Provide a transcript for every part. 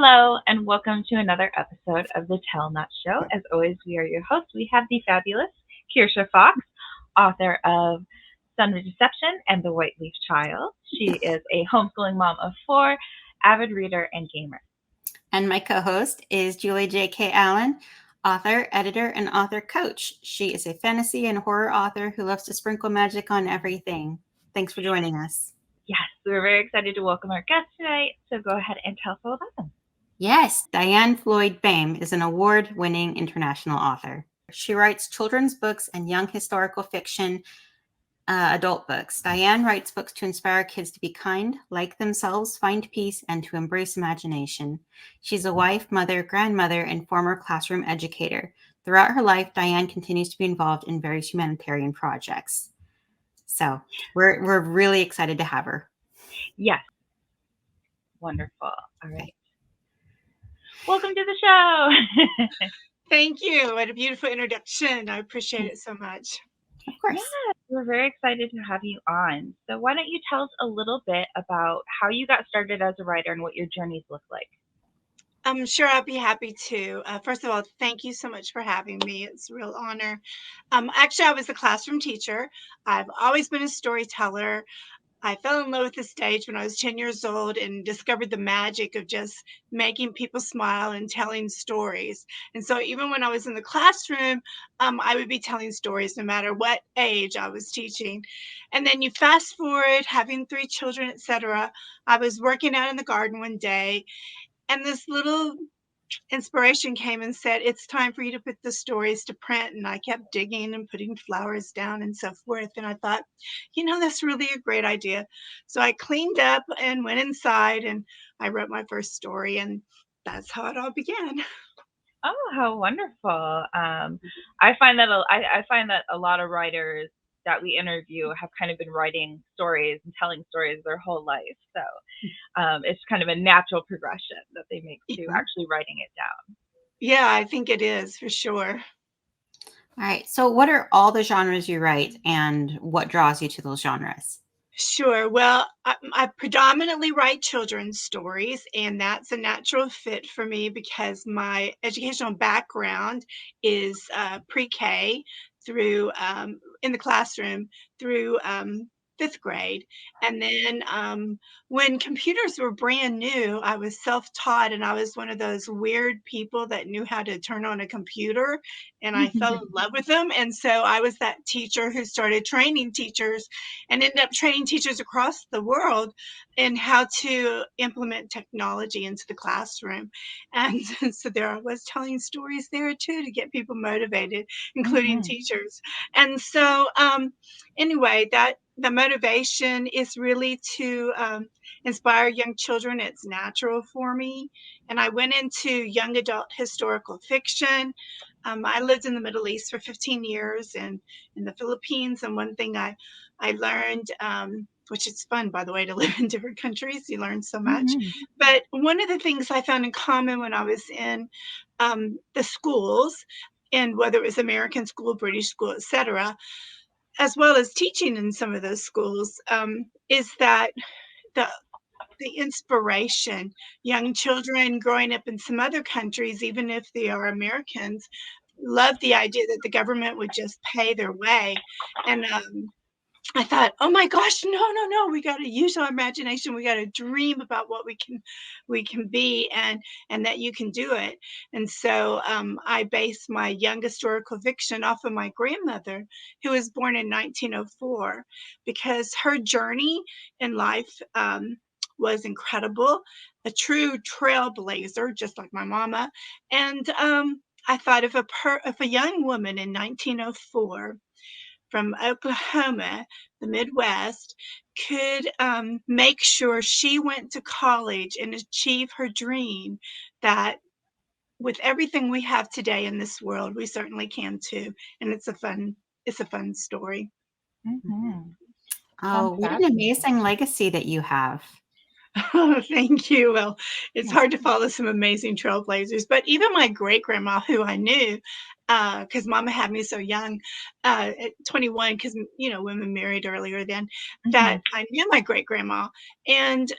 Hello, and welcome to another episode of the Tell Not Show. As always, we are your hosts. We have the fabulous Kirsha Fox, author of Sun of Deception and The White Leaf Child. She is a homeschooling mom of four, avid reader, and gamer. And my co-host is Julie J.K. Allen, author, editor, and author coach. She is a fantasy and horror author who loves to sprinkle magic on everything. Thanks for joining us. Yes, we're very excited to welcome our guest tonight, so go ahead and tell us all about them. Yes, Diann Floyd Boehm is an award-winning international author. She writes children's books and young historical fiction adult books. Diann writes books to inspire kids to be kind, like themselves, find peace, and to embrace imagination. She's a wife, mother, grandmother, and former classroom educator. Throughout her life, Diann continues to be involved in various humanitarian projects. So we're really excited to have her. Yes. Wonderful. All right. Welcome to the show. Thank you. What a beautiful introduction. I appreciate it so much. Of course. Yeah, we're very excited to have you on. So why don't you tell us a little bit about how you got started as a writer and what your journeys look like? I'm sure I'll be happy to. First of all, thank you so much for having me. It's a real honor. Actually, I was a classroom teacher. I've always been a storyteller. I fell in love with the stage when I was 10 years old and discovered the magic of just making people smile and telling stories. And so even when I was in the classroom, I would be telling stories no matter what age I was teaching. And then you fast forward, having three children, etc. I was working out in the garden one day, and this little inspiration came and said, it's time for you to put the stories to print. And I kept digging and putting flowers down and so forth. And I thought, that's really a great idea. So I cleaned up and went inside and I wrote my first story, and that's how it all began. Oh, how wonderful! I find that I find that a lot of writers that we interview have kind of been writing stories and telling stories their whole life. So it's kind of a natural progression that they make to actually writing it down. Yeah, I think it is for sure. All right. So what are all the genres you write and what draws you to those genres? Sure. Well, I predominantly write children's stories, and that's a natural fit for me because my educational background is pre-K through in the classroom through fifth grade. And then when computers were brand new, I was self-taught, and I was one of those weird people that knew how to turn on a computer, and I fell in love with them. And so I was that teacher who started training teachers and ended up training teachers across the world in how to implement technology into the classroom. And so there I was telling stories there too to get people motivated, including teachers. And so anyway, that the motivation is really to inspire young children. It's natural for me. And I went into young adult historical fiction. I lived in the Middle East for 15 years and in the Philippines. And one thing I learned, which is fun, by the way, to live in different countries. You learn so much. But one of the things I found in common when I was in the schools, and whether it was American school, British school, etc., as well as teaching in some of those schools, is that the inspiration. Young children growing up in some other countries, even if they are Americans, love the idea that the government would just pay their way. And I thought, oh my gosh, no, we got to use our imagination. We got to dream about what we can be, and that you can do it. And so I base my young historical fiction off of my grandmother, who was born in 1904, because her journey in life was incredible, a true trailblazer, just like my mama. And I thought if a young woman in 1904 from Oklahoma, the Midwest, could make sure she went to college and achieve her dream, that with everything we have today in this world, we certainly can too. And it's a fun story. Oh, what an amazing legacy that you have. Oh, thank you. Well, it's hard to follow some amazing trailblazers, but even my great grandma, who I knew, because Mama had me so young, at 21, because women married earlier then, that I knew my great grandma, and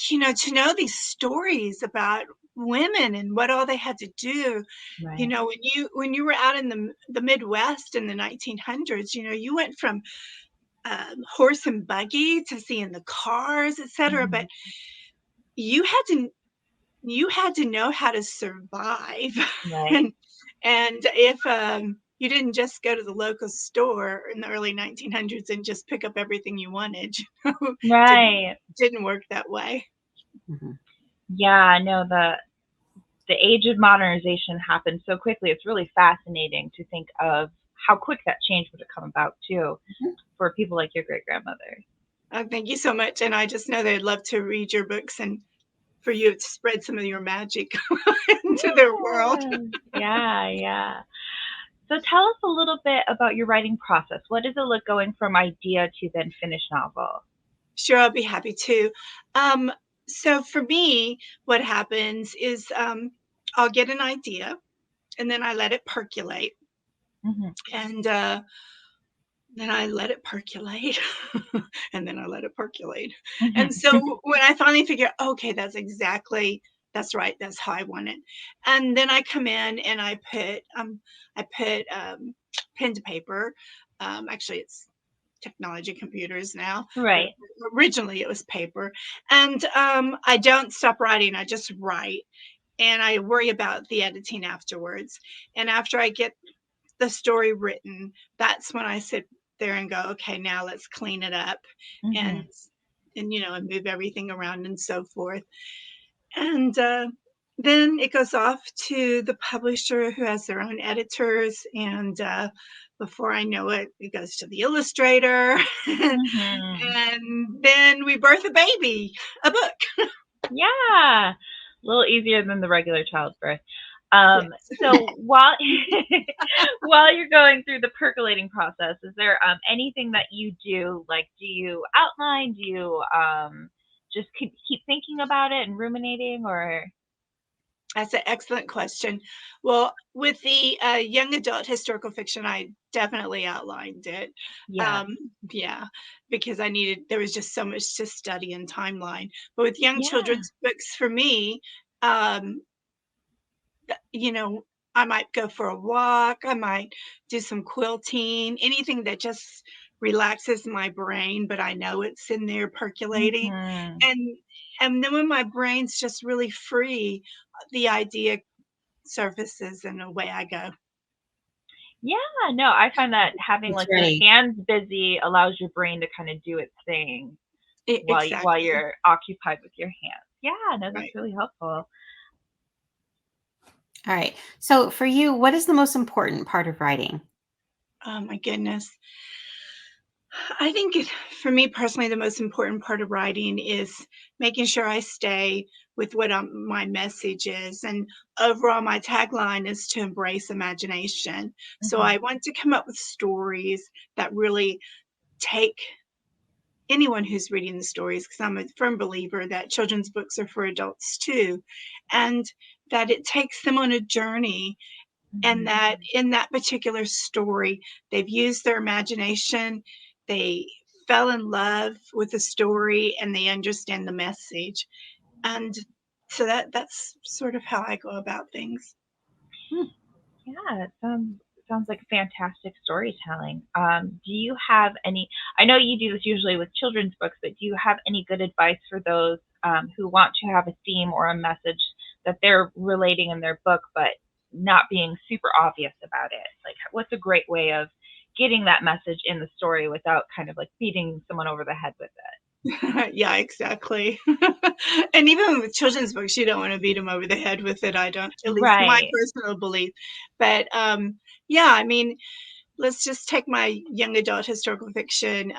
to know these stories about women and what all they had to do. You Right. know, when you were out in the Midwest in the 1900s, you know, you went from horse and buggy to seeing the cars, etc. But Mhm. you had to you had to know how to survive, Right. and if you didn't just go to the local store in the early 1900s and just pick up everything you wanted, you know, didn't Right. didn't work that way. Mhm. Yeah, no, the age of modernization happened so quickly. It's really fascinating to think of how quick that change would have come about too Mhm. for people like your great grandmother. Thank you so much, and I just know they'd love to read your books and for you to spread some of your magic into their world. Yeah. Yeah, yeah. So tell us a little bit about your writing process. What does it look going from idea to then finished novel? Sure, I'll be happy to. Um, so for me, what happens is I'll get an idea and then I let it percolate. Mhm. And then I let it percolate, and then I let it percolate. And Mhm. so when I finally figure, okay, that's right, that's how I want it. And then I come in and I put pen to paper. Actually, it's technology computers now, but Right. originally it was paper. And I don't stop writing. I just write, and I worry about the editing afterwards. And after I get the story written, that's when I sit there and go, okay, now let's clean it up and Mhm. and you know, and move everything around and so forth. And then it goes off to the publisher who has their own editors. And before I know it, it goes to the illustrator. Mhm. And then we birth a baby, a book. Yeah. A little easier than the regular childbirth. Yes. So while while you're going through the percolating process, is there anything that you do? Like, do you outline? Do you just keep thinking about it and ruminating, or? That's an excellent question. Well, with the young adult historical fiction, I definitely outlined it. Yeah. Um, yeah, because there was just so much to study and timeline. But with young Yeah. children's books, for me, um, you know, I might go for a walk, I might do some quilting, anything that just relaxes my brain, but I know it's in there percolating. Mhm. And then when my brain's just really free, the idea surfaces and away I go. Yeah, no, I find that having It's like your ready. hands busy allows your brain to kind of do its thing while Exactly. you're occupied with your hands. Yeah, no, that's Right. really helpful. All right. So for you, what is the most important part of writing? Oh my goodness. I think for me personally, the most important part of writing is making sure I stay with what my message is. And overall, my tagline is to embrace imagination. So Mhm. I want to come up with stories that really take anyone who's reading the stories, because I'm a firm believer that children's books are for adults too, and that it takes them on a journey, and Mhm. that in that particular story, they've used their imagination, they fell in love with the story, and they understand the message. And so that's sort of how I go about things. Hmm. Yeah, it sounds like fantastic storytelling. Do you have any? I know you do this usually with children's books, but do you have any good advice for those who want to have a theme or a message that they're relating in their book, but not being super obvious about it? Like, what's a great way of getting that message in the story without kind of like beating someone over the head with Yeah, exactly. And even with children's books, you don't want to beat them over the head with it. I don't, it? at least my Right. personal belief. But yeah, I mean, let's just take my young adult historical fiction,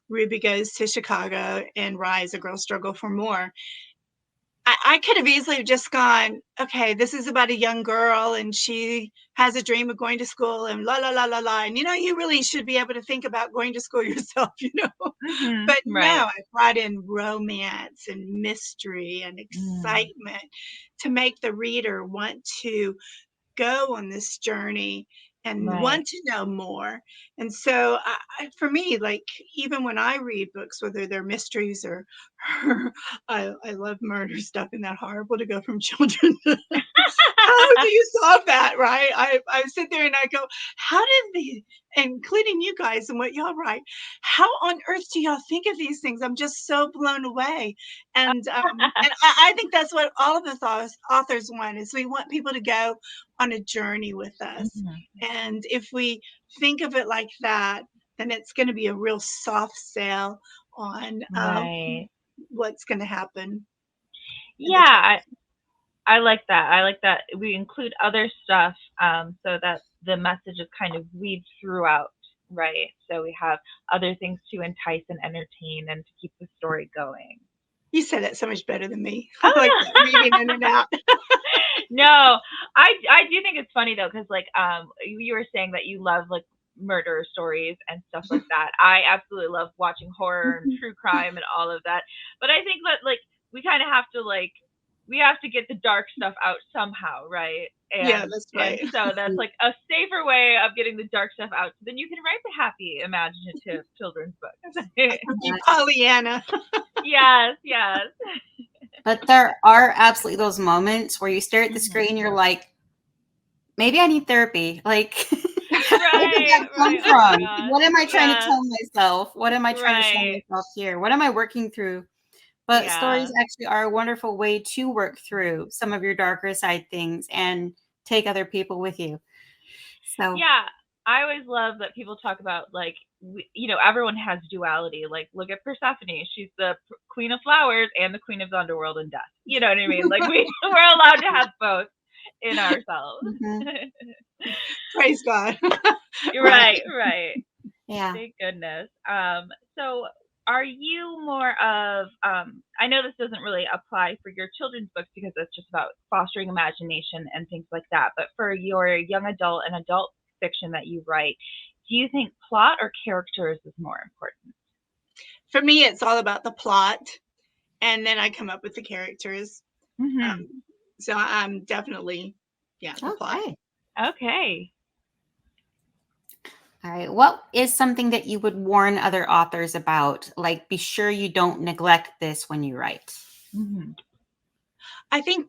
Ruby Goes to Chicago and Rise, A Girl Struggle for More. I could have easily just gone, okay, this is about a young girl and she has a dream of going to school and la la la la la. And you know, you really should be able to think about going to school yourself, you know. But no, Right. I brought in romance and mystery and Mm. excitement to make the reader want to go on this journey and Right. want to know more. And so, for me, like even when I read books, whether they're mysteries or, I love murder stuff, and that horrible to go from children. How do you solve that, right? I sit there and I go, how did the, including you guys and what y'all write, how on earth do y'all think of these things? I'm just so blown away. And I think that's what all of us authors want, is we want people to go on a journey with us. Mhm. And if we think of it like that, then it's going to be a real soft sell on Right. what's going to happen in Yeah, the text. I like that. I like that we include other stuff so that the message is kind of weaved throughout, right? So we have other things to entice and entertain and to keep the story going. You said it so much better than me. I Oh like that weaving in and out. no, I do think it's funny though, because like you were saying that you love like murder stories and stuff like that. I absolutely love watching horror and true crime and all of that. But I think that like we kind of have to like we have to get the dark stuff out somehow, right? Yeah, And that's and right. so that's like a safer way of getting the dark stuff out. So then you can write the happy, imaginative children's books. I could be Pollyanna. Yes, yes. But there are absolutely those moments where you stare at the Mhm. screen, you're like, maybe I need therapy. Like, where did Right, that come right. Oh my from? gosh. What am I trying to Yes, tell myself? What am I trying to show right. myself here? What am I working through? But Yeah. stories actually are a wonderful way to work through some of your darker side things and take other people with you. So, Yeah, I always love that people talk about like everyone has duality. Like look at Persephone; she's the queen of flowers and the queen of the underworld and death. You know what I mean? Like we're allowed to have both in ourselves. mhm, Praise God. Right. Right, right. yeah. Thank goodness. So are you more of I know this doesn't really apply for your children's books because it's just about fostering imagination and things like that, but for your young adult and adult fiction that you write, do you think plot or characters is more important? For me, it's all about the plot, and then I come up with the characters. Mhm. Um, so I'm definitely, yeah, the plot. Okay. Okay. All right. What is something that you would warn other authors about? Like, be sure you don't neglect this when you write. Mhm. I think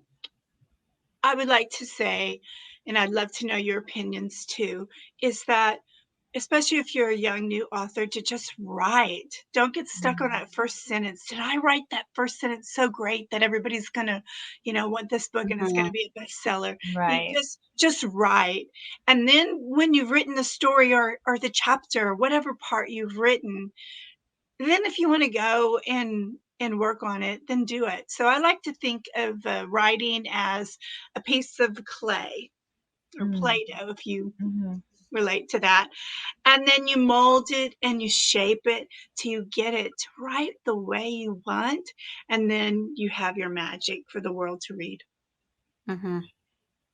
I would like to say, and I'd love to know your opinions too, is that especially if you're a young new author, to just write. Don't get stuck on Mhm. that first sentence. Did I write that first sentence so great that everybody's gonna, want this book and it's gonna Mhm, be a bestseller? You Right. just write. And then when you've written the story or the chapter, or whatever part you've written, then if you want to go and work on it, then do it. So I like to think of writing as a piece of clay or Mm. Play-Doh, if you Mhm. relate to that. And then you mold it and you shape it till you get it right the way you want. And then you have your magic for the world to read. mhm.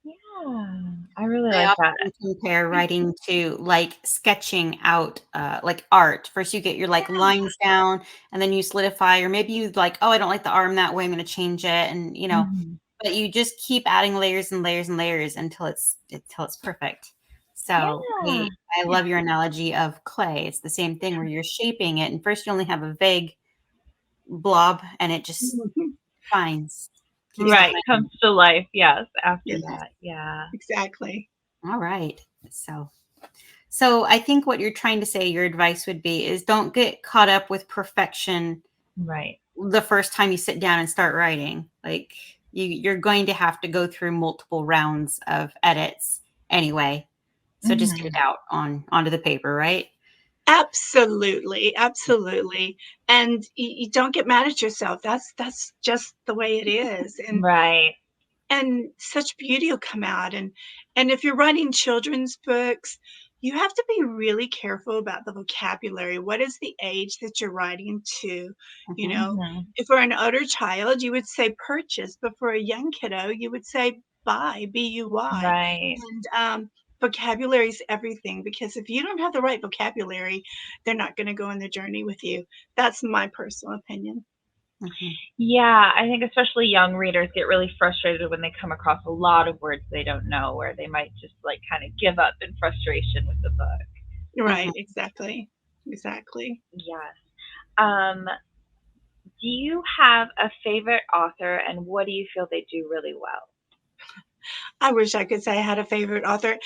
Yeah. I really I like that. often compare writing to like sketching out like art. First you get your like Yeah. lines down and then you solidify, or maybe you like, oh, I don't like the arm that way, I'm gonna change it. And Mhm. but you just keep adding layers and layers and layers until it's perfect. So Yeah. I love your analogy of clay. It's the same thing where you're shaping it, and first you only have a vague blob and it just defines, keeps Yeah. Right. defining. Comes to life. Yes. After Yes, that. Yeah. exactly. All right. So I think what you're trying to say, your advice would be is don't get caught up with perfection Right. the first time you sit down and start writing. Like you're going to have to go through multiple rounds of edits anyway. So just get it Mhm. out onto the paper, right? Absolutely, absolutely. And you don't get mad at yourself. That's just the way it is. Right. And such beauty will come out. And if you're writing children's books, you have to be really careful about the vocabulary. What is the age that you're writing to? You Mhm. know, Mhm. if for an older child, you would say purchase, but for a young kiddo, you would say buy, buy. Right. And vocabulary is everything, because if you don't have the right vocabulary, they're not going to go on the journey with you. That's my personal opinion. Yeah, I think especially young readers get really frustrated when they come across a lot of words they don't know, where they might just like kind of give up in frustration with the book. Right, exactly. Exactly. Yes. Um, do you have a favorite author, and what do you feel they do really well? I wish I could say I had a favorite author.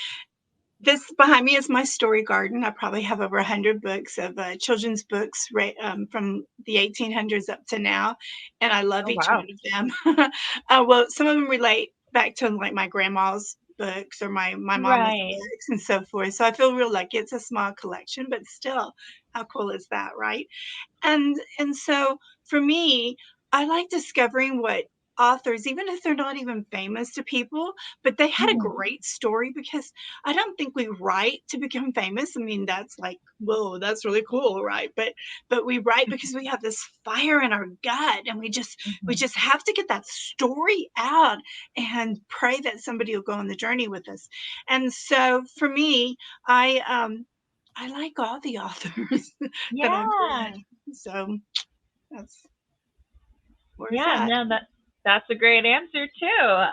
This behind me is my story garden. I probably have over 100 books of children's books from the 1800s up to now, and I love Oh each one wow. of them. Well, some of them relate back to like my grandma's books or my mama's Right. books and so forth. So I feel real lucky. It's a small collection, but still, how cool is that, right? And so for me, I like discovering what authors, even if they're not even famous to people, but they had a Mhm. great story, because I don't think we write to become famous. I mean, that's like, whoa, that's really cool, right? But we write because we have this fire in our gut, and we Mhm. just have to get that story out and pray that somebody will go on the journey with us. And so for me, I like all the authors that I've read. Yeah. So that's where's Yeah. that? No, that's a great answer too.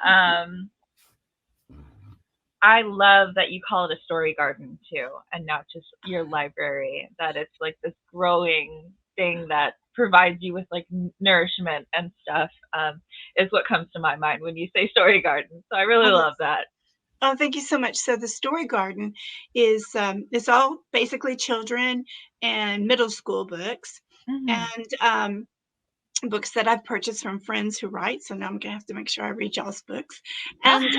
I love that you call it a story garden too, and not just your library. That it's like this growing thing that provides you with like nourishment and stuff. Is what comes to my mind when you say story garden. So I really Oh, love that. thank you so much. So the story garden is all basically children and middle school books, Hmm. and books that I've purchased from friends who write. So now I'm gonna have to make sure I read y'all's books, and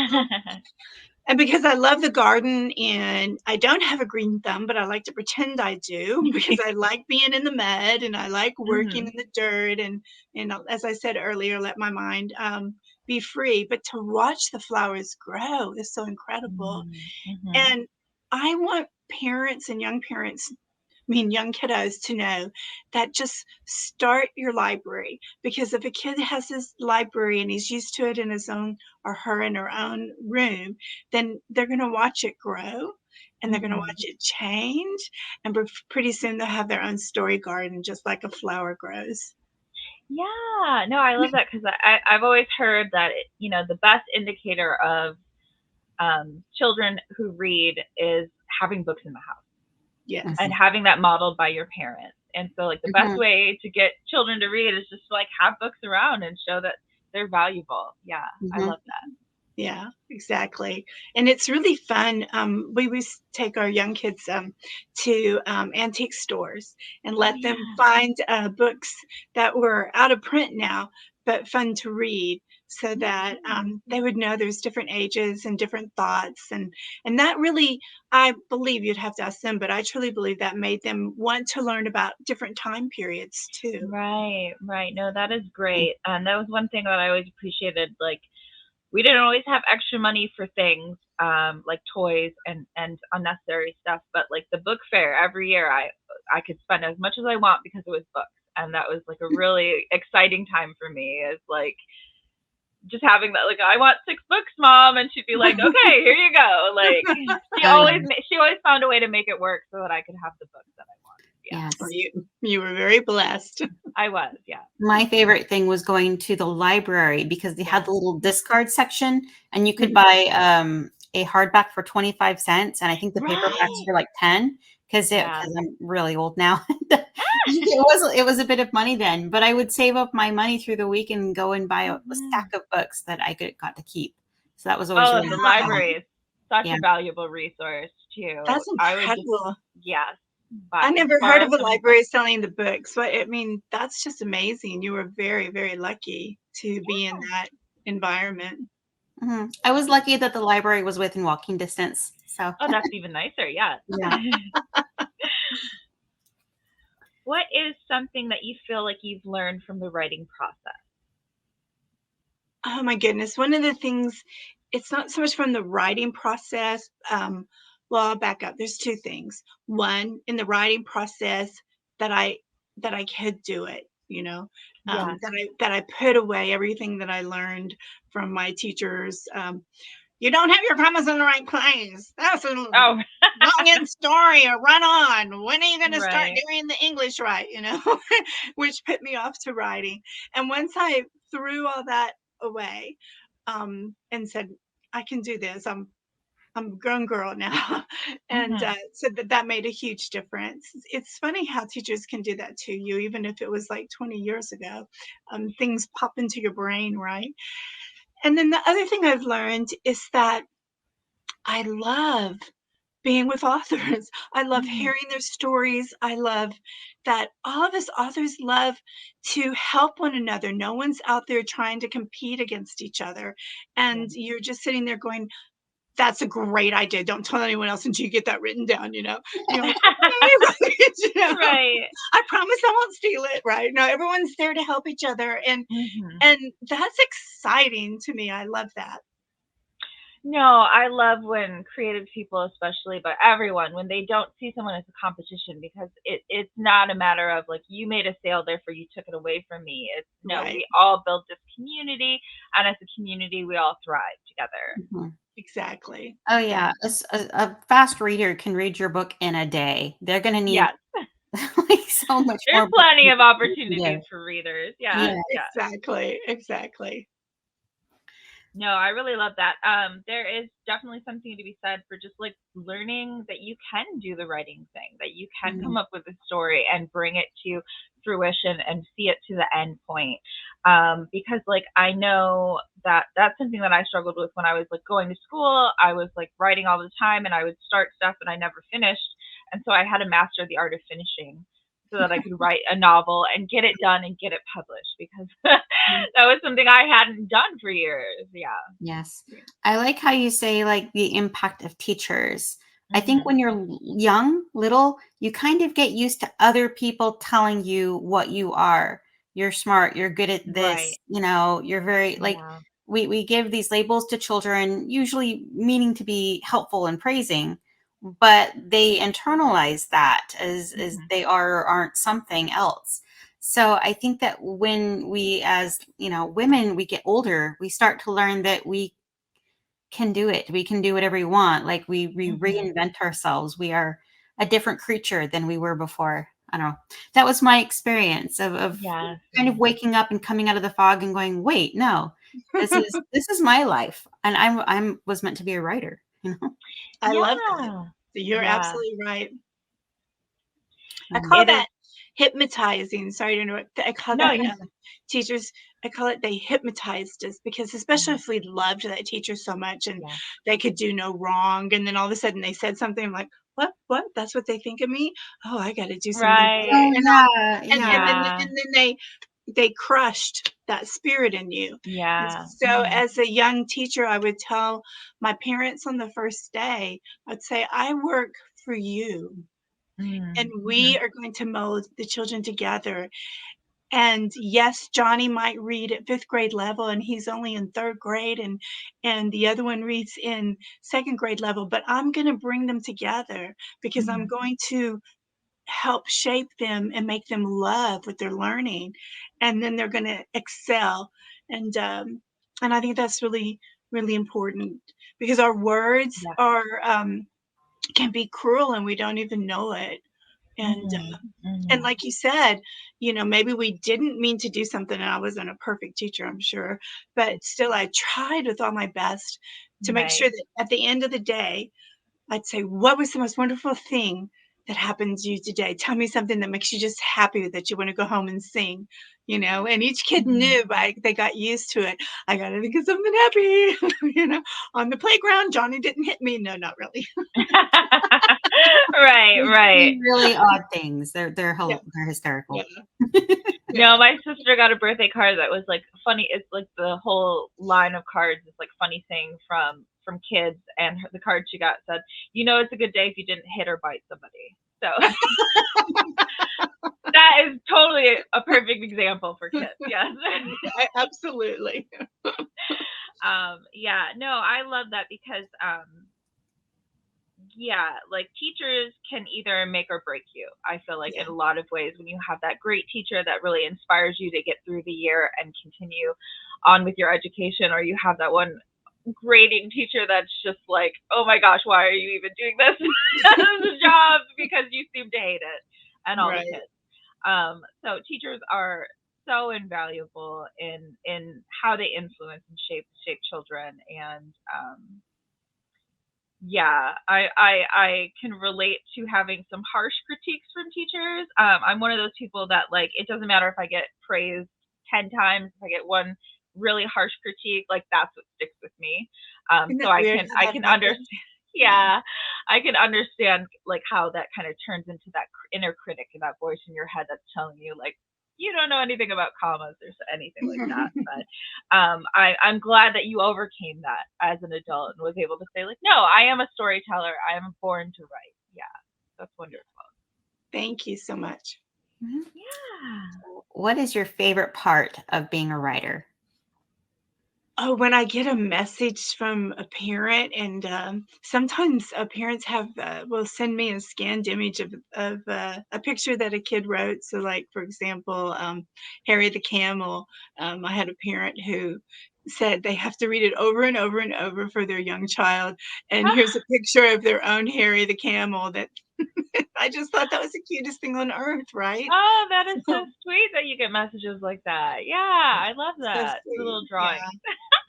And because I love the garden, and I don't have a green thumb, but I like to pretend I do, because I like being in the mud, and I like working in Hmm. the dirt, and as I said earlier, let my mind be free. But to watch the flowers grow is so incredible. Hmm. And I want parents and young parents, young kiddos, to know that just start your library, because if a kid has his library and he's used to it in his own or her in her own room, then they're going to watch it grow, and they're going to Hmm. watch it change, and pretty soon they'll have their own story garden, just like a flower grows. Yeah, no, I love that because I've always heard that the best indicator of children who read is having books in the house Yes. and having that modeled by your parents. And so, like, the best way to get children to read is just to, like, have books around and show that they're valuable. Yeah, I love that. Yeah, exactly. And it's really fun. We always take our young kids to antique stores and Oh let them yeah. find books that were out of print now, but fun to read, so that Yeah. they would know there's different ages and different thoughts. And that really, I believe you'd have to ask them, but I truly believe that made them want to learn about different time periods too. Right, right. No, that is great. And that was one thing that I always appreciated. Like, we didn't always have extra money for things like toys and unnecessary stuff, but like the book fair every year, I could spend as much as I want because it was books, and that was like a really exciting time for me. Is like just having that, like, I want 6 books, mom, and she'd be like, okay, here you go. Like, Oh, yeah. she always found a way to make it work so that I could have the books that I wanted. Yeah, Yes. You were very blessed. I was. Yeah. My favorite thing was going to the library because they had Yes. the little discard section, and you could buy a hardback for 25 cents. And I think the paperbacks Right. were like 10 Yeah. because I'm really old now. It was a bit of money then, but I would save up my money through the week and go and buy a Mhm. stack of books that I got to keep. So that was always Oh, really the fun. library is such Yeah. a valuable resource too. That's I would just, incredible. yes, I never heard borrow of a somebody's book. library selling the books. What I mean, that's just amazing. You were very, very lucky to be in that environment. I was lucky that the library was within walking distance. So Oh, that's even nicer. Yeah. yeah. What is something that you feel like you've learned from the writing process? Oh my goodness. One of the things, it's not so much from the writing process. Well, I'll back up. There's two things. One, in the writing process, that I that I could do it, Yes. that I put away everything that I learned from my teachers, you don't have your commas in the right place. That's a Oh, long-end story, or run on. When are you going to start right. doing the English right? Which put me off to writing. And once I threw all that away, and said, I can do this. I'm a grown girl now. And Mhm. so that made a huge difference. It's funny how teachers can do that to you, even if it was like 20 years ago. Things pop into your brain, right? And then the other thing I've learned is that I love being with authors. I love Mhm. hearing their stories. I love that all of us authors love to help one another. No one's out there trying to compete against each other. Yeah. And you're just sitting there going, that's a great idea. Don't tell anyone else until you get that written down, You're like, okay, right, Right. I promise I won't steal it, right? No, everyone's there to help each other. And Mhm. and that's exciting to me. I love that. No, I love when creative people, especially, but everyone, when they don't see someone as a competition, because it's not a matter of like you made a sale, therefore you took it away from me. It's no, Right. we all build this community, and as a community, we all thrive together. Mhm. Exactly. Oh Yeah. yeah, a fast reader can read your book in a day. They're gonna need Yes, like so much there's more books plenty than of you can opportunities give. for readers. Yes, Yeah. yes. Exactly. Exactly. No, I really love that. There is definitely something to be said for just like learning that you can do the writing thing, that you can Mhm. come up with a story and bring it to fruition and see it to the end point. Because like I know that that's something that I struggled with when I was like going to school. I was like writing all the time and I would start stuff and I never finished. And so I had to master the art of finishing so that I could write a novel and get it done and get it published because that was something I hadn't done for years. Yeah. Yes. Yeah. I like how you say like the impact of teachers. I think Mhm. when you're young, little, you kind of get used to other people telling you what you are. You're smart, you're good at Right. this, you're very like Yeah. we give these labels to children, usually meaning to be helpful and praising, but they internalize that as Mhm. they are or aren't something else. So I think that when we, as women, we get older, we start to learn that we can do it. We can do whatever we want. Like we Mhm. reinvent ourselves. We are a different creature than we were before. I don't know. That was my experience of Yes. kind of waking up and coming out of the fog and going, wait, no, this is my life, and I'm was meant to be a writer. I love that. Yeah. You're Yeah. absolutely right. I Mm. call It is. that hypnotizing. Sorry to interrupt. I call No, that yeah. teachers. I call it they hypnotized us, because especially Yeah. if we loved that teacher so much and Yeah. they could do no wrong, and then all of a sudden they said something, I'm like, what? What? That's what they think of me? Oh, I got to do something better. Oh Right. yeah, And yeah. then Yeah. they crushed that spirit in you. And Yeah. so Mhm. as a young teacher, I would tell my parents on the first day, I'd say, I work for you, and Mhm. we Mhm. are going to mold the children together. And yes, Johnny might read at fifth grade level and he's only in third grade, and the other one reads in second grade level, but I'm going to bring them together because I'm Mhm. going to help shape them and make them love what they're learning, and then they're going to excel. And I think that's really, really important, because our words Yeah. are can be cruel and we don't even know it. And Mhm. and Mhm. like you said, maybe we didn't mean to do something, and I wasn't a perfect teacher, I'm sure, but still I tried with all my best to make sure Right. that at the end of the day, I'd say, "What was the most wonderful thing that happened to you today? Tell me something that makes you just happy that you wanna go home and sing," and each kid Mhm. knew, they got used to it. I gotta think of something happy, you know? On the playground, Johnny didn't hit me. No, not really. Right. They Right. say really odd things. Yeah, They're yeah, hysterical. yeah. No, my sister got a birthday card that was like funny. It's like the whole line of cards is like funny things from kids, and the card she got said, "It's a good day if you didn't hit or bite somebody." So that is totally a perfect example for kids. Yes. Absolutely. Yeah. No, I love that because yeah, like teachers can either make or break you. I feel like in Yeah, a lot of ways, when you have that great teacher that really inspires you to get through the year and continue on with your education, or you have that one grading teacher that's just like, oh my gosh, why are you even doing this as a job, because you seem to hate it, and all the Right. kids. So teachers are so invaluable in how they influence and shape children, and yeah, I can relate to having some harsh critiques from teachers. I'm one of those people that, like, it doesn't matter if I get praised 10 times, if I get one really harsh critique, like, that's what sticks with me. Isn't So that weird how I that can happens? understand. Yeah. Yeah, I can understand, like, how that kind of turns into that inner critic and that voice in your head that's telling you, like, you don't know anything about commas or anything like that. But I'm glad that you overcame that as an adult and was able to say, like, no, I am a storyteller. I am born to write. Yeah, that's wonderful. Thank you so much. Yeah. What is your favorite part of being a writer? Oh, when I get a message from a parent, and sometimes parents will send me a scanned image of a picture that a kid wrote. So, like, for example, Harry the Camel. I had a parent who said they have to read it over and over and over for their young child. And here's a picture of their own Harry the Camel. That I just thought that was the cutest thing on earth, right? Oh, that is so So, sweet that you get messages like that. Yeah, I love so that. The sweet. little Yeah. drawing.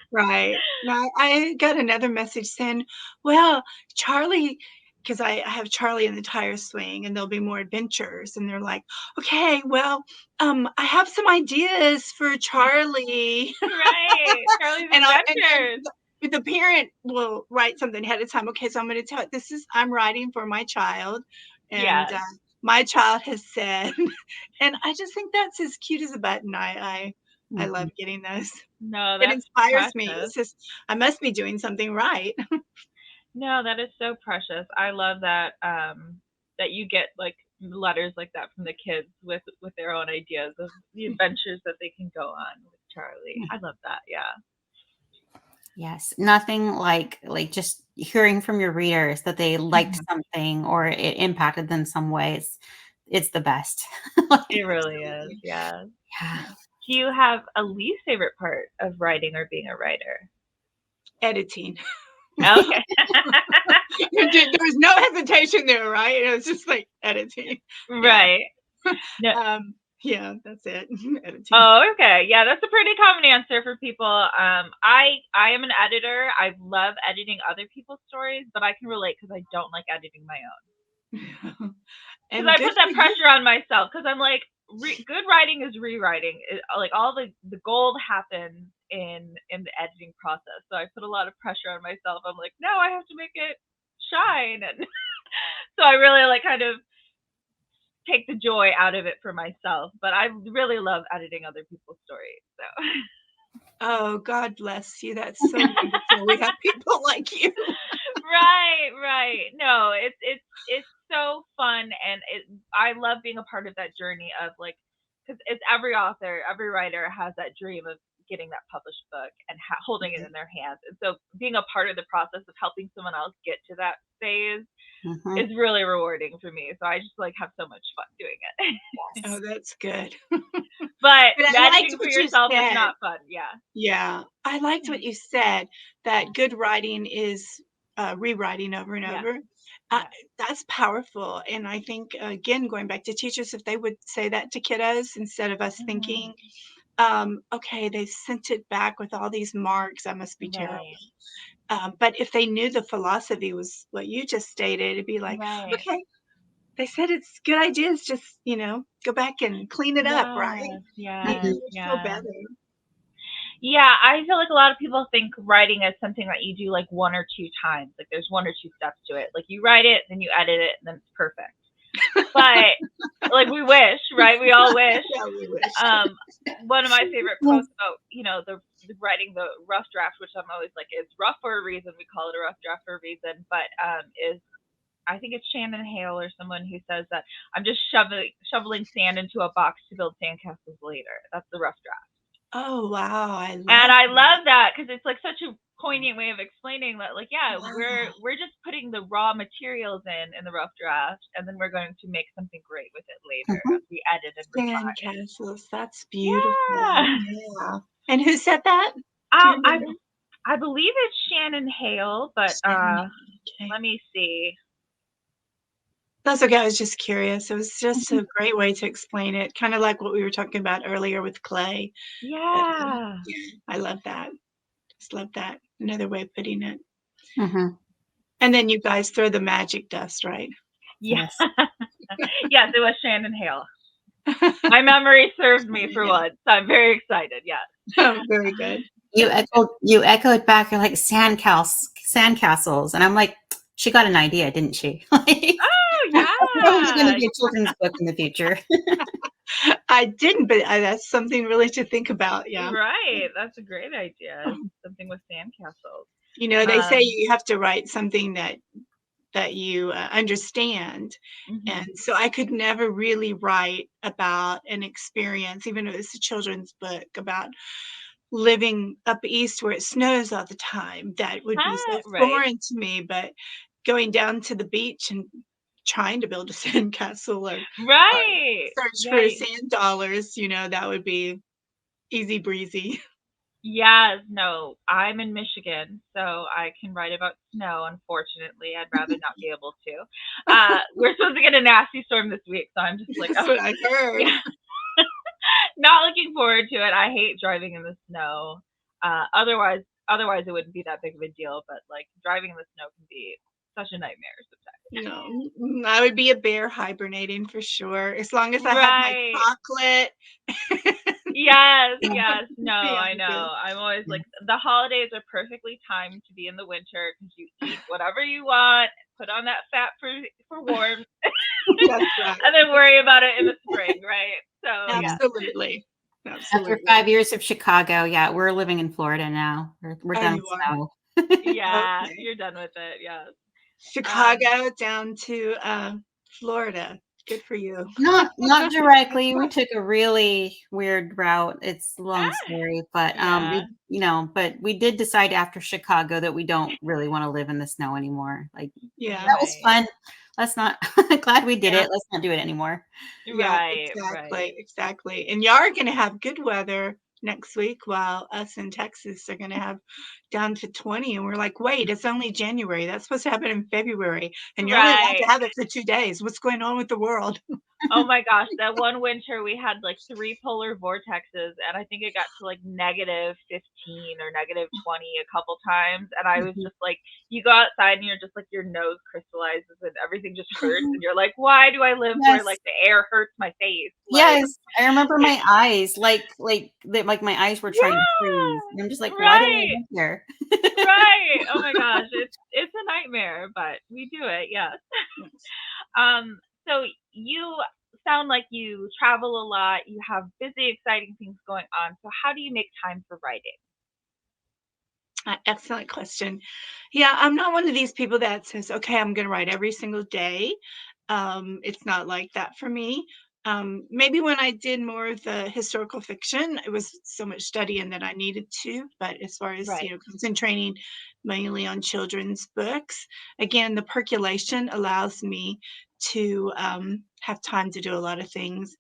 Right. Now, I got another message saying, well, Charlie, because I have Charlie in the tire swing, and there'll be more adventures. And they're like, okay, well, I have some ideas for Charlie. Right. Charlie's And Adventures. the parent will write something ahead of time. Okay, so I'm going to tell it, I'm writing for my child. And Yes. my child has said, and I just think that's as cute as a button. I love Mhm. getting those. No, It that's inspires me. precious. It's just, I must be doing something right. No, that is so precious. I love that that you get, like, letters like that from the kids with their own ideas of the adventures that they can go on with Charlie. I love that. Yeah. Yes, nothing like just hearing from your readers that they liked Mhm. something or it impacted them some ways. It's the best. It really is. Absolutely. Yeah. Yeah. Do you have a least favorite part of writing or being a writer? Editing. Okay. There was no hesitation there, right? It was just like editing. Yeah. Right. No. Yeah, that's it. Editing. Oh, okay. Yeah, that's a pretty common answer for people. I am an editor. I love editing other people's stories, but I can relate because I don't like editing my own. Because And I good put for that you. pressure on myself. Because I'm like, good writing is rewriting. Like, all the gold happens in the editing process. So I put a lot of pressure on myself. I'm like, no, I have to make it shine, and so I really, like, kind of take the joy out of it for myself. But I really love editing other people's stories. So. Oh, God bless you. That's so wonderful. We have people like you. Right. No, it's so fun, and I love being a part of that journey of, like, because it's every author, every writer has that dream of getting that published book and holding it in their hands, and so being a part of the process of helping someone else get to that phase Mhm. is really rewarding for me. So I just, like, have so much fun doing it. Oh, Yes. that's good. But But I liked editing for what you yourself is said. not fun. Yeah. Yeah, I liked what you said, that good writing is rewriting over and Yeah. over. Uh, Yeah. that's powerful. And I think, again, going back to teachers, if they would say that to kiddos instead of us Mhm. thinking, okay, they sent it back with all these marks, that must be terrible. Right. But if they knew the philosophy was what you just stated, it'd be like, Right. okay, they said it's good ideas, just, go back and clean it up, right? Yes. Make Mhm. Yes. yours feel Yeah. better. Yeah, I feel like a lot of people think writing is something that you do, like, one or two times. Like, there's one or two steps to it. Like, you write it, then you edit it, and then it's perfect. But, like, we wish, right? We all wish. Yeah, we wish. One of my favorite Yes. quotes about, the writing the rough draft, which I'm always like, it's rough for a reason. We call it a rough draft for a reason. But is I think it's Shannon Hale or someone who says that I'm just shoveling sand into a box to build sandcastles later. That's the rough draft. Oh, wow, I And love I that. love that because it's, like, such a poignant way of explaining that, like, yeah, Wow. we're just putting the raw materials in the rough draft, and then we're going to make something great with it later Mhm. as we edit and Sand refine. castles, that's beautiful. Yeah. Yeah. And who said that? Do you I remember? I believe it's Shannon Hale, but Okay. let me see. That's okay. I was just curious. It was just a great way to explain it, kind of like what we were talking about earlier with clay. But, Yeah. I love that. Just love that. Another way of putting it. Mm-hmm. And then you guys throw the magic dust, right? Yeah. Yes. Yes, it was Shannon Hale. My memory served me for Yeah. once. I'm very excited. Yes. Oh, very good. You echoed back. You're like sandcastles, and I'm like, she got an idea, didn't she? Like, Oh probably going to yeah. be a children's book in the future. I didn't, but that's something really to think about. Yeah. Right. That's a great idea. Something with sandcastles. You know, they say Um, you have to write something that you understand. mhm. And so I could never really write about an experience, even if it's a children's book about living up east where it snows all the time. That would be so Right. foreign to me. But going down to the beach and trying to build a sandcastle or Right. search for Yeah. sand dollars, that would be easy breezy. Yes. No. I'm in Michigan, so I can write about snow. Unfortunately, I'd rather not be able to. We're supposed to get a nasty storm this week, so I'm just like, That's oh, what I heard. yeah. Not looking forward to it. I hate driving in the snow. Otherwise it wouldn't be that big of a deal. But like driving in the snow can be such a nightmare No, I would be a bear hibernating for sure. As long as I sometimes. have my Right. chocolate. Yes, Yeah. yes. No, Yeah, I know. I'm always like the holidays are perfectly timed to be in the winter because you eat whatever you want, put on that fat for warmth, that's right. and then worry about it in the spring, right? So yeah. Absolutely. After Absolutely. 5 years of Chicago, yeah, we're living in Florida now. We're Oh, done with you are? snow. Yeah, Okay. you're done with it. Yes. Um, Chicago down to Florida. Good for you. Not directly. We took a really weird route. It's a long ah, story, but yeah. but we did decide after Chicago that we don't really want to live in the snow anymore. Like Yeah. that was Right. fun. Let's not glad we did Yeah. it. Let's not do it anymore. Yeah, Right. exactly. Right. Exactly. And y'all are going to have good weather next week while us in Texas are going to have down to 20. And we're like, wait, it's only January. That's supposed to happen in February. And you're only allowed to Right. have it for 2 days. What's going on with the world? Oh my gosh, that one winter we had like three polar vortexes, and I think it got to like -15 or -20 a couple times. And I was Mhm. just like, you go outside and you're just like, your nose crystallizes and everything just hurts. And you're like, why do I live where Yes. like the air hurts my face? Like, Yes, I remember my eyes, like my eyes were trying to freeze, and I'm just yeah, like, "Why do I right, live here?" right. Oh my gosh, it's a nightmare, but we do it. Yes. So you sound like you travel a lot, you have busy, exciting things going on. So how do you make time for writing? Excellent question. Yeah, I'm not one of these people that says, okay, I'm going to write every single day. It's not like that for me. Maybe when I did more of the historical fiction, it was so much studying that I needed to. But as far as, Right. concentrating mainly on children's books, again, the percolation allows me to have time to do a lot of things.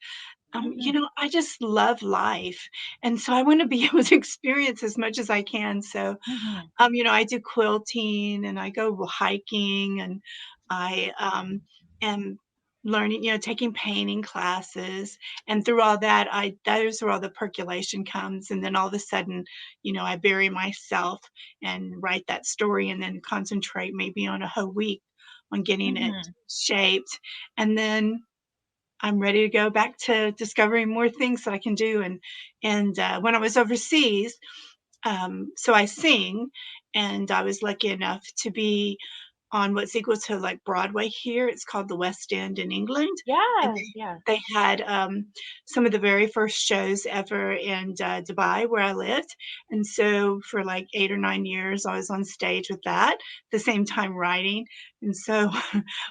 Hmm. I just love life. And so I want to be able to experience as much as I can. So Hmm. I do quilting and I go hiking and I am learning, taking painting classes. And through all that, that is where all the percolation comes. And then all of a sudden, I bury myself and write that story and then concentrate maybe on a whole week on getting it Hmm. shaped. And then I'm ready to go back to discovering more things that I can do. And when I was overseas, so I sing, and I was lucky enough to be on what's equal to like Broadway here. It's called the West End in England, and Yes, yes. they had some of the very first shows ever in Dubai where I lived, and so for like 8 or 9 years, I was on stage with that. At the same time writing, and so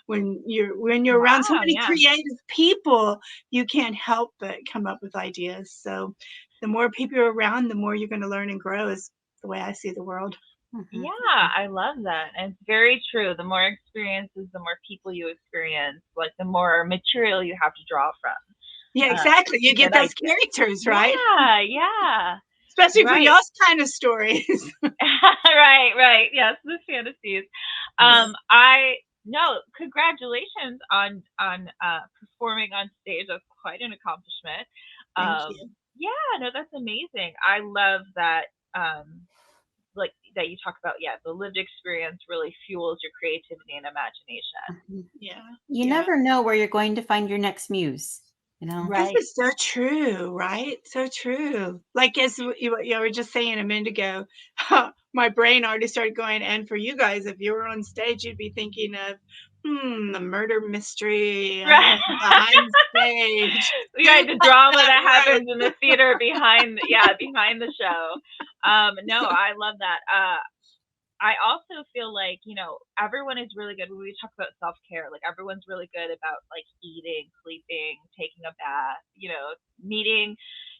when you're around so Wow, many yeah. creative people, you can't help but come up with ideas. So the more people you're around, the more you're going to learn and grow. Is the way I see the world. Mhm. Yeah, I love that. And it's very true. The more experiences, the more people you experience, like the more material you have to draw from Yeah, uh, exactly. You to get get those ideas. characters, right? Yeah, yeah. especially for Right. y'all's kind of stories. Right. Yes, the fantasies. I no, congratulations on performing on stage. That's quite an accomplishment. Thank you. Yeah, no, that's amazing. I love that. Like that you talk about. Yeah, the lived experience really fuels your creativity and imagination. Mhm. Yeah. You Yeah. never know where you're going to find your next muse, you know? This Right. is so true, right? So true. Like as you were just saying a minute ago, my brain already started going. And for you guys, if you were on stage, you'd be thinking of, the murder mystery Right. behind stage. Who Right, the cut drama that that rope? happens in the theater behind the show. No, I love that. I also feel like, everyone is really good when we talk about self care. Like, everyone's really good about, like, eating, sleeping, taking a bath, meeting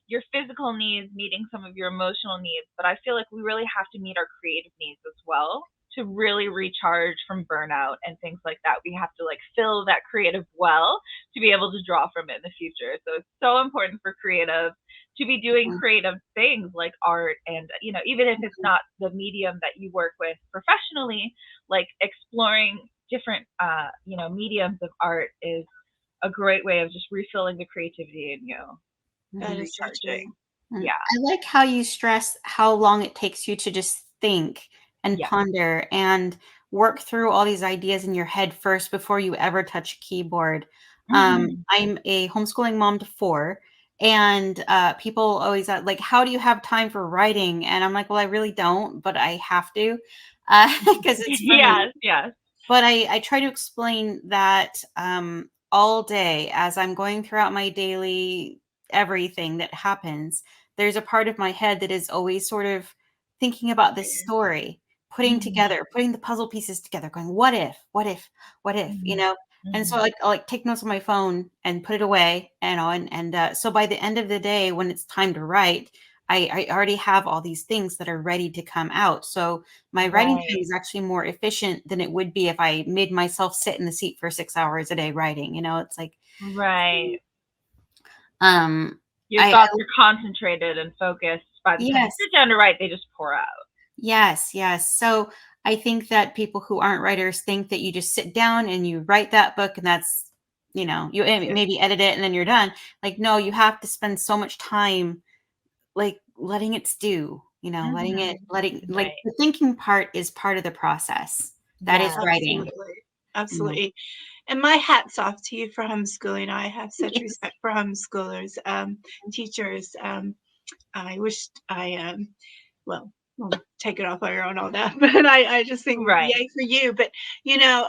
your physical needs, meeting some of your emotional needs. But I feel like we really have to meet our creative needs as well to really recharge from burnout and things like that. We have to, like, fill that creative well to be able to draw from it in the future. So it's so important for creative to be doing Mhm. creative things like art and even if it's not the medium that you work with professionally, like exploring different mediums of art is a great way of just refilling the creativity in you That and Mhm. is so recharging. true. Mm. Yeah. I like how you stress how long it takes you to just think and Yeah. ponder and work through all these ideas in your head first before you ever touch a keyboard. Hmm. I'm a homeschooling mom to four, and people always like, "How do you have time for writing?" And I'm like, "Well, I really don't, but I have to because it's for me." Yes. But I try to explain that all day as I'm going throughout my daily everything that happens, there's a part of my head that is always sort of thinking about this story, Hmm. putting the puzzle pieces together, going, what if, what if, what if, you Hmm. know? And so Hmm. like I'll like take notes on my phone and put it away, and so by the end of the day, when it's time to write, I already have all these things that are ready to come out. So my writing time Right. is actually more efficient than it would be if I made myself sit in the seat for 6 hours a day writing, it's like, Right. um, Your I thoughts are concentrated and focused. By the time you yes, sit down to write, they just pour out. yes. So I think that people who aren't writers think that you just sit down and you write that book and that's, you It. maybe edit it and then you're done. Like, no, you have to spend so much time like letting it stew, Hmm. letting like Right. the thinking part is part of the process. That is Yeah. writing. Absolutely. You know? Absolutely. And my hat's off to you for homeschooling. I have such Yes. respect for homeschoolers, teachers. I wish well, we'll take it off air on all that, but I just think Right. yay for you. But, you know,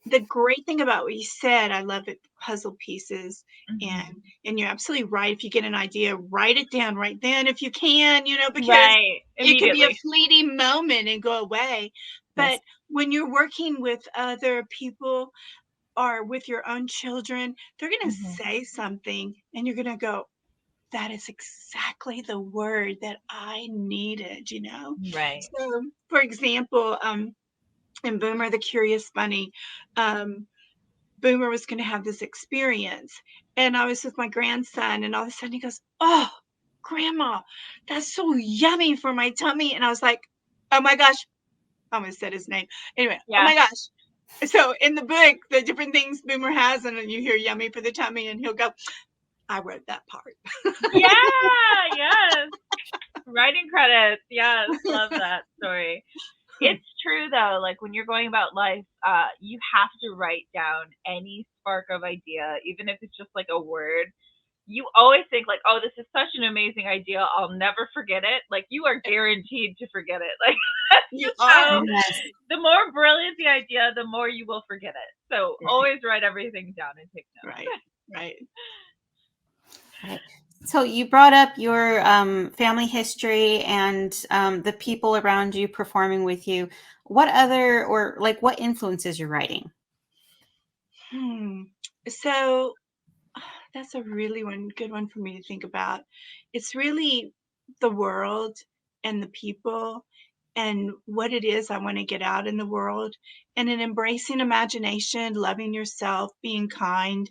the great thing about what you said, I love it, puzzle pieces. Hmm. And you're absolutely right. If you get an idea, write it down right then if you can, because Right. it can be a Immediately. fleeting moment and go away. Yes. But when you're working with other people or with your own children, they're going to Hmm. say something and you're going to go, that is exactly the word that I needed. Right. So, for example, in Boomer the Curious Bunny, um, Boomer was going to have this experience. And I was with my grandson, and all of a sudden he goes, "Oh, Grandma, that's so yummy for my tummy." And I was like, "Oh my gosh." I almost said his name. Anyway, oh Yeah. my gosh. So in the book, the different things Boomer has, and you hear yummy for the tummy, and he'll go, I wrote that part. Yeah. Yes. Writing credits. Yes. Love that story. It's true though, like when you're going about life, you have to write down any spark of idea, even if it's just like a word. You always think like, oh, this is such an amazing idea. I'll never forget it. Like you are guaranteed to forget it. Like that's You just how are. Yes. the more brilliant the idea, the more you will forget it. So Right, always write everything down and take notes. right, right. Right. So you brought up your family history and the people around you performing with you. What other or like what influences your writing? Hmm. So that's a really good one for me to think about. It's really the world and the people and what it is I want to get out in the world, and in embracing imagination, loving yourself, being kind,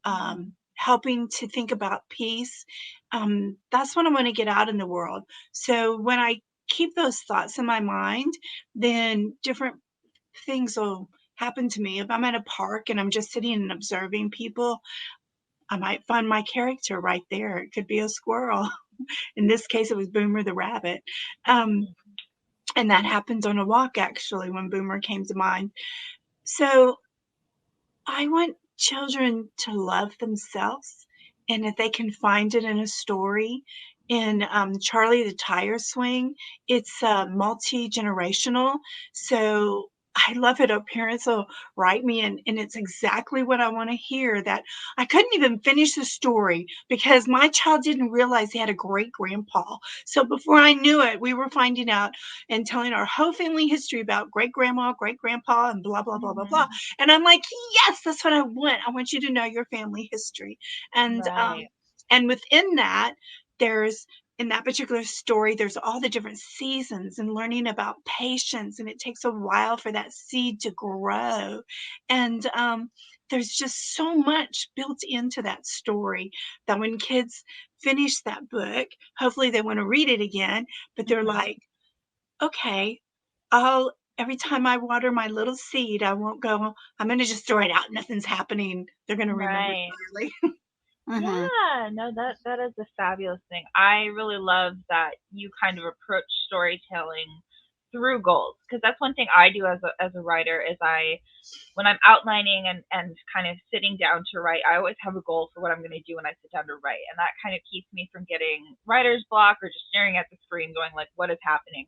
Mhm. helping to think about peace, that's what I want to get out in the world. So when I keep those thoughts in my mind, then different things will happen to me. If I'm at a park and I'm just sitting and observing people, I might find my character right there. It could be a squirrel. In this case, it was Boomer the rabbit. Um, and that happened on a walk, actually, when Boomer came to mind. So I want children to love themselves, and if they can find it in a story. In Charlie the Tire Swing, it's multi-generational, so I love it. Our parents will write me, and it's exactly what I want to hear. That I couldn't even finish the story because my child didn't realize he had a great grandpa. So before I knew it, we were finding out and telling our whole family history about great grandma, great grandpa, and blah blah blah blah blah. And I'm like, yes, that's what I want. I want you to know your family history. And Right. and within that, there's in that particular story, there's all the different seasons and learning about patience. And it takes a while for that seed to grow. And there's just so much built into that story that when kids finish that book, hopefully they want to read it again, but they're like, okay, I'll every time I water my little seed, I won't go, I'm going to just throw it out. Nothing's happening. They're going to remember Right. clearly. Mm-hmm. Yeah, no, that is a fabulous thing. I really love that you kind of approach storytelling through goals, because that's one thing I do as a writer is when I'm outlining and kind of sitting down to write, I always have a goal for what I'm going to do when I sit down to write, and that kind of keeps me from getting writer's block or just staring at the screen going like, what is happening?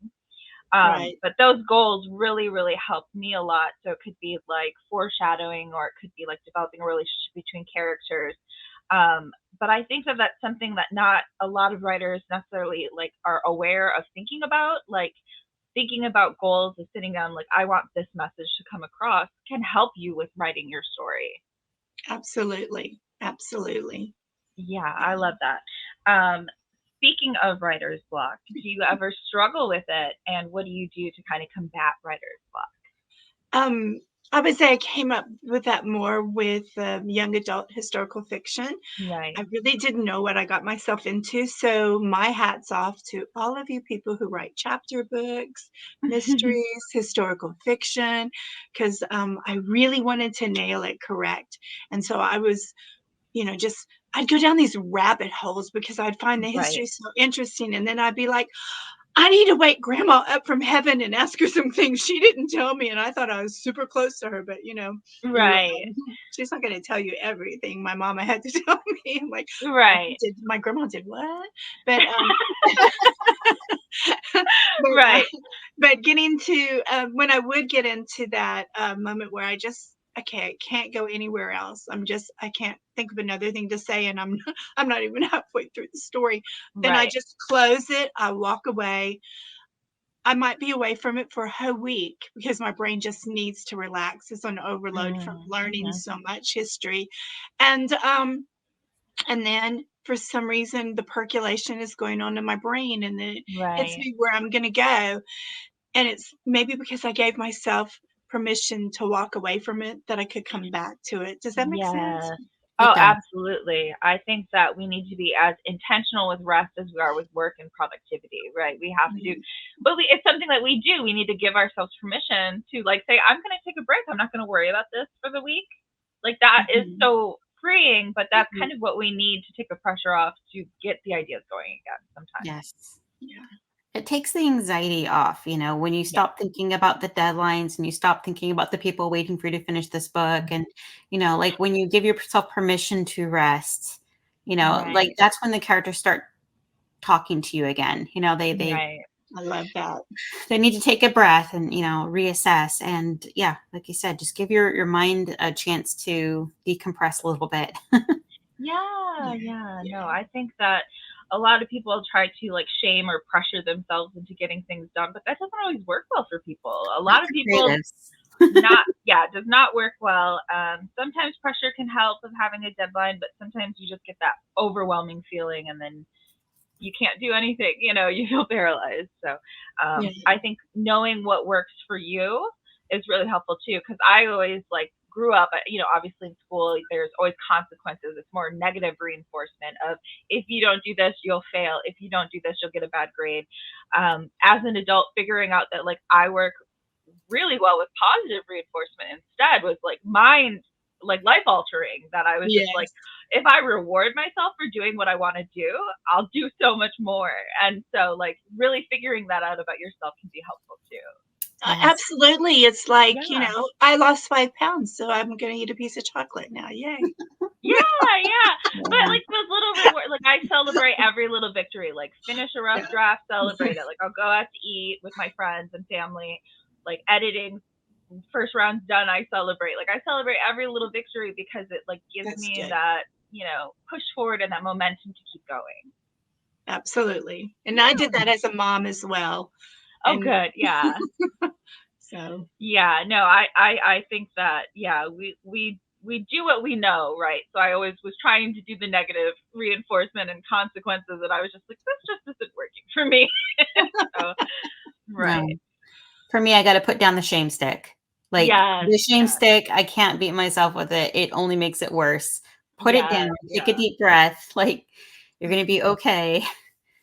Right. But those goals really, really helped me a lot. So it could be like foreshadowing, or it could be like developing a relationship between characters. But I think that that's something that not a lot of writers necessarily like are aware of thinking about. Like thinking about goals and sitting down, like I want this message to come across, can help you with writing your story. Absolutely. Absolutely. Yeah, Yeah. I love that. Um, Speaking of writer's block, do you ever struggle with it, and what do you do to kind of combat writer's block? Um, I would say I came up with that more with young adult historical fiction. Right. I really didn't know what I got myself into. So my hat's off to all of you people who write chapter books, mysteries, historical fiction, because I really wanted to nail it correct. And so I was, just I'd go down these rabbit holes because I'd find the history Right. so interesting. And then I'd be like, I need to wake grandma up from heaven and ask her some things she didn't tell me. And I thought I was super close to her, but Right. she's not going to tell you everything my mama had to tell me. I'm like, Right. my grandma did what? But, but, Right. but getting to, when I would get into that moment where okay, I can't go anywhere else. I can't think of another thing to say. And I'm not even halfway through the story. Then I Right. just close it. I walk away. I might be away from it for a whole week because my brain just needs to relax. It's on overload from learning Mm-hmm. so much history. And then for some reason the percolation is going on in my brain and then it hits Right. me where I'm going to go. And it's maybe because I gave myself permission to walk away from it that I could come back to it. Does that make sense? Yes. It Oh, does. absolutely. I think that we need to be as intentional with rest as we are with work and productivity, right? We have to, Mhm. but it's something that we do. We need to give ourselves permission to like say, I'm going to take a break. I'm not going to worry about this for the week. Like that is Mhm. so freeing, but that's Mhm. kind of what we need to take the pressure off to get the ideas going again sometimes. Yes. Yeah. It takes the anxiety off, when you Yeah. stop thinking about the deadlines and you stop thinking about the people waiting for you to finish this book. And, like when you give yourself permission to rest, like Right. that's when the characters start talking to you again. Right. I love that. They need to take a breath and, reassess. And yeah, like you said, just give your mind a chance to decompress a little bit. Yeah, Yeah. yeah. No, Yeah. I think that a lot of people try to like shame or pressure themselves into getting things done, but that doesn't always work well for people. A Not lot of for people creatives. not, yeah, does not work well. Sometimes pressure can help with having a deadline, but sometimes you just get that overwhelming feeling and then you can't do anything, you feel paralyzed. So Yeah. I think knowing what works for you is really helpful too, because I always like grew up, obviously in school, there's always consequences. It's more negative reinforcement of, if you don't do this, you'll fail. If you don't do this, you'll get a bad grade. As an adult, figuring out that like I work really well with positive reinforcement instead was like mind, like life altering, that I was just like, Yes. if I reward myself for doing what I want to do, I'll do so much more. And so like really figuring that out about yourself can be helpful too. Yes. Absolutely. It's like, Yeah. I lost 5 pounds, so I'm going to eat a piece of chocolate now. Yay. Yeah. But Yeah. like those little reward, like I celebrate every little victory. Like finish a rough Yeah. draft, celebrate it. Like I'll go out to eat with my friends and family. Like editing, first round's done, I celebrate. Like I celebrate every little victory because it like gives That's me good. that, push forward and that momentum to keep going. Absolutely. And I did that as a mom as well. Oh, And good. Yeah. so, Yeah. No, I think that, yeah, we do what we know, right? So I always was trying to do the negative reinforcement and consequences, and I was just like, this just isn't working for me. So, right. No. For me, I got to put down the shame stick. Like Yes. the shame Yes. stick, I can't beat myself with it. It only makes it worse. Put it down. Yes. Take a Yeah. deep breath. Like you're going to be okay.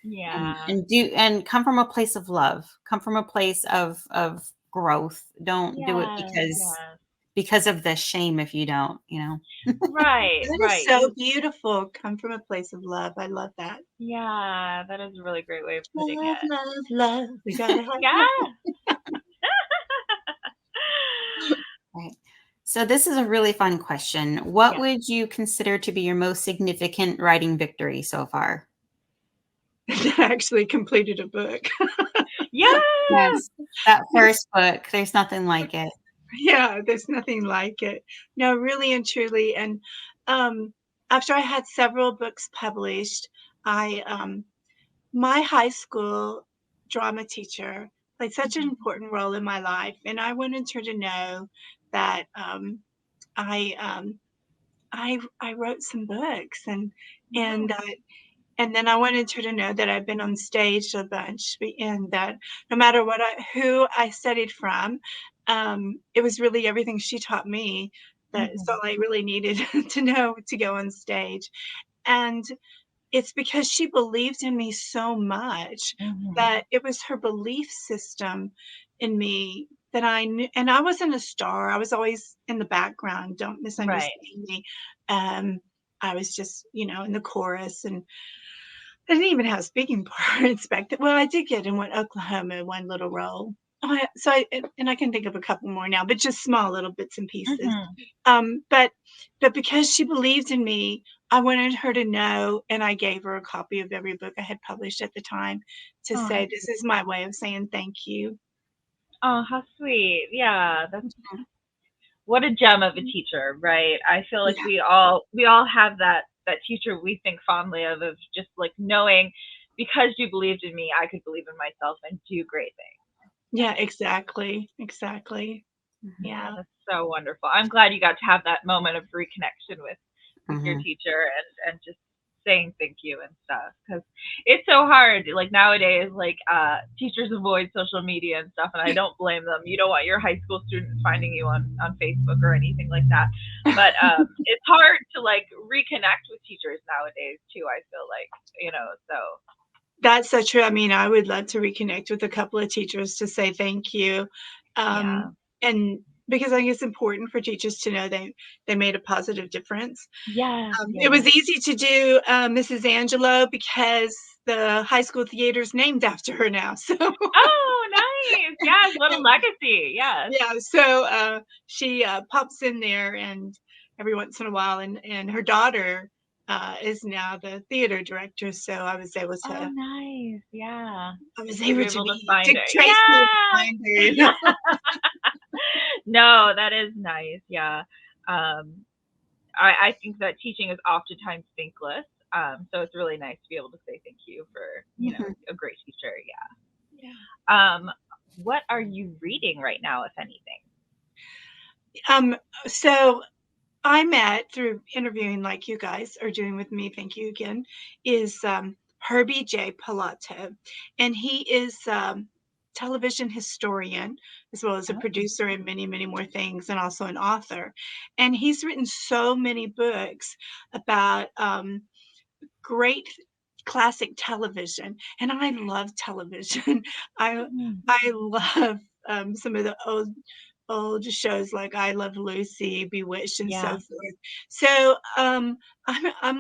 Yeah. And come from a place of love. Come from a place of growth. Don't do it Yes. Yes. because of the shame if you don't, Right. that is Right. so beautiful. Come from a place of love. I love that. Yeah. That is a really great way of putting Love, it. love, love. We gotta have Yeah. Right. So this is a really fun question. What Yeah. would you consider to be your most significant writing victory so far? I actually completed a book. Yeah. Yes. That first book, there's nothing like it. Yeah, there's nothing like it. No, really and truly. And um, after I had several books published, my high school drama teacher played such an important role in my life, and I wanted her to know that I I wrote some books, and Yeah. and then I wanted her to know that I've been on stage a bunch, and that no matter who I studied from, it was really everything she taught me. That's all Mhm. I really needed to know to go on stage. And it's because she believed in me so much Mhm. that it was her belief system in me that I knew. And I wasn't a star. I was always in the background. Don't Right. misunderstand me. Um, I was just, in the chorus, and I didn't even have speaking parts back then. Well, I did get in Oklahoma one little role. And I can think of a couple more now, but just small little bits and pieces. Mhm. But because she believed in me, I wanted her to know, and I gave her a copy of every book I had published at the time to Oh, say, this is my way of saying thank you. oh, how sweet. Yeah, that's Mhm. what a gem of a teacher, right? I feel like Yeah, we all have that teacher we think fondly of just like knowing, because you believed in me, I could believe in myself and do great things. yeah, exactly, exactly. Mhm. Yeah, Yeah, that's so wonderful. I'm glad you got to have that moment of reconnection with your Mhm. teacher and just saying thank you and stuff, because it's so hard. Like nowadays, like teachers avoid social media and stuff, and I don't blame them. You don't want your high school students finding you on Facebook or anything like that. But it's hard to like reconnect with teachers nowadays too. I feel like, so that's so true. I mean, I would love to reconnect with a couple of teachers to say thank you. yeah, And because I think it's important for teachers to know they made a positive difference. yes, It yes. was easy to do Mrs. Angelo because the high school theater is named after her now. So Oh, nice. Yes, what a legacy. Yes. yeah, so she pops in there and every once in a while, and her daughter is now the theater director. So Oh, nice. Yeah. I was You were able to able to be find Dick her. Tracy and Yeah. find her. No, that is nice. Yeah. Um, I think that teaching is oftentimes thankless. So it's really nice to be able to say thank you for, Mhm. a great teacher. Yeah. Yeah. What are you reading right now, if anything? Um, so I met through interviewing like you guys are doing with me, thank you again, is Herbie J. Pilato. And he is television historian, as well as a Oh. producer and many, many more things, and also an author. And he's written so many books about great classic television, and I love television. I Mhm. I love some of the old shows like I Love Lucy, Bewitched, and so Yeah. forth. So I'm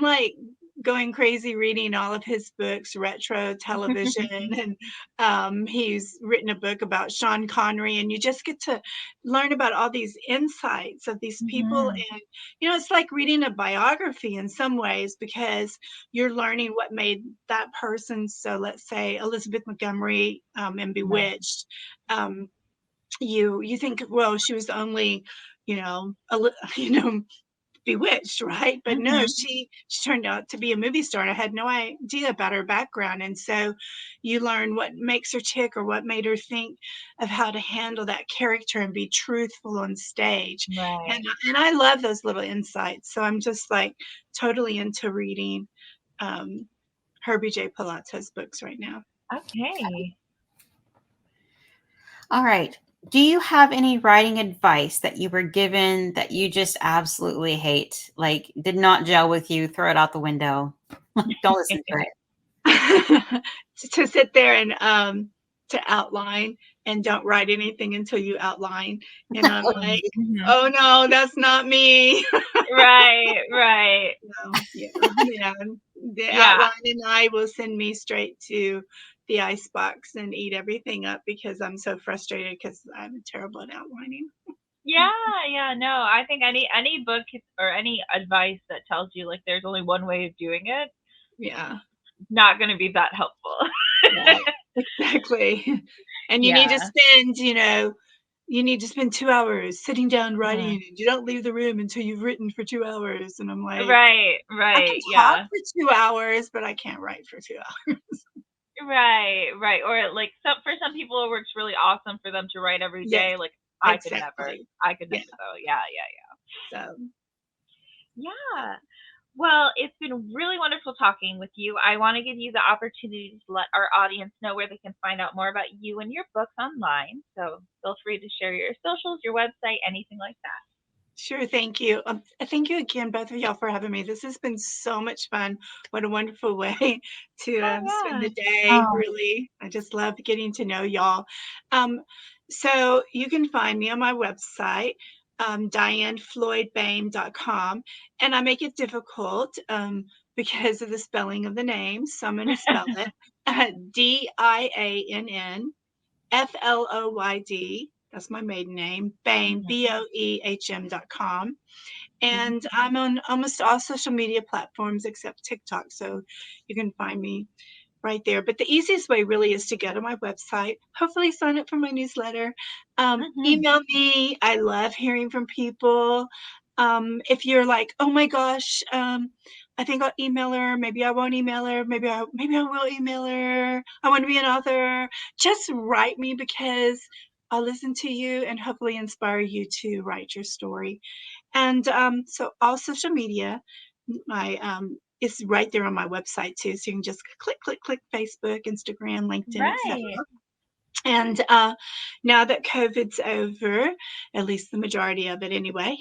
like going crazy reading all of his books, retro television, and he's written a book about Sean Connery, and you just get to learn about all these insights of these people, Mhm. and it's like reading a biography in some ways because you're learning what made that person. So let's say Elizabeth Montgomery in Right. Bewitched. Um, you think, well, she was only, a bewitched, right? But no, Mhm. she turned out to be a movie star, and I had no idea about her background. And so you learn what makes her tick or what made her think of how to handle that character and be truthful on stage. Right. And I love those little insights. So I'm just like totally into reading um, Herbie J. Palato's books right now. Okay. All right. Do you have any writing advice that you were given that you just absolutely hate? Like, did not gel with you, throw it out the window. Don't listen to it. To sit there and to outline and don't write anything until you outline. And I'm like, Mhm. oh no, that's not me. Right. Right. No, yeah. The Yeah. outline and I will send me straight to the ice box and eat everything up because I'm so frustrated because I'm terrible at outlining. Yeah. Yeah. No, I think any book or any advice that tells you like there's only one way of doing it, Yeah, not going to be that helpful. right. Exactly. And Yeah. you need to spend 2 hours sitting down writing, Mhm. and you don't leave the room until you've written for 2 hours. And I'm like, Right. I can Right. talk Yeah. for 2 hours, but I can't write for 2 hours. Right. Right. Or like some people it works really awesome for them to write every Yes, day. Like I could never. exactly. I could Yeah. never though. Yeah. Yeah. So Yeah. Yeah. Well, it's been really wonderful talking with you. I want to give you the opportunity to let our audience know where they can find out more about you and your books online. So feel free to share your socials, your website, anything like that. sure, thank you. Thank you again, both of y'all, for having me. This has been so much fun. What a wonderful way to Oh spend yeah. the day, really. I just love getting to know y'all. Um, so you can find me on my website, diannfloydboehm.com, and I make it difficult because of the spelling of the name. So I'm going to spell it DIANN That's my maiden name, Boehm, Mhm. BOEHM.com. And I'm on almost all social media platforms except TikTok. So you can find me right there. But the easiest way really is to go to my website, hopefully sign up for my newsletter, Mhm. email me. I love hearing from people. If you're like, oh my gosh, I think I'll email her. Maybe I won't email her. Maybe I will email her. I want to be an author. Just write me because I'll listen to you and hopefully inspire you to write your story. And so all social media, my is right there on my website too. So you can just click Facebook, Instagram, LinkedIn, etc. Right. And now that COVID's over, at least the majority of it anyway,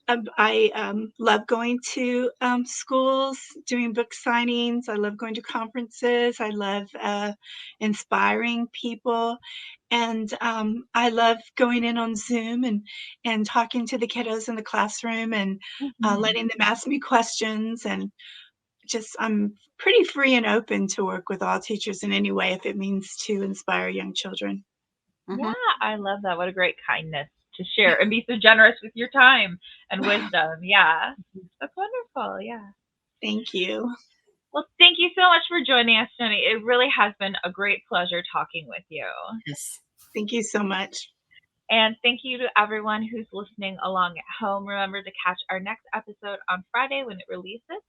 I love going to schools, doing book signings. I love going to conferences. I love inspiring people. And I love going in on Zoom and talking to the kiddos in the classroom and Mhm. letting them ask me questions. And just, I'm pretty free and open to work with all teachers in any way if it means to inspire young children. Yeah, Mhm. I love that. What a great kindness to share and be so generous with your time and wisdom. Yeah. That's wonderful. Yeah. Thank you. Well, thank you so much for joining us, Tony. It really has been a great pleasure talking with you. Yes. Thank you so much. And thank you to everyone who's listening along at home. Remember to catch our next episode on Friday when it releases.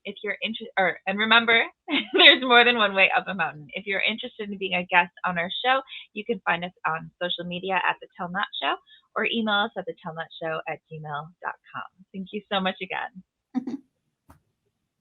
If you're interested, and remember, there's more than one way up a mountain. If you're interested in being a guest on our show, you can find us on social media at The Tell Not Show or email us at thetellnotshow@gmail.com. Thank you so much again.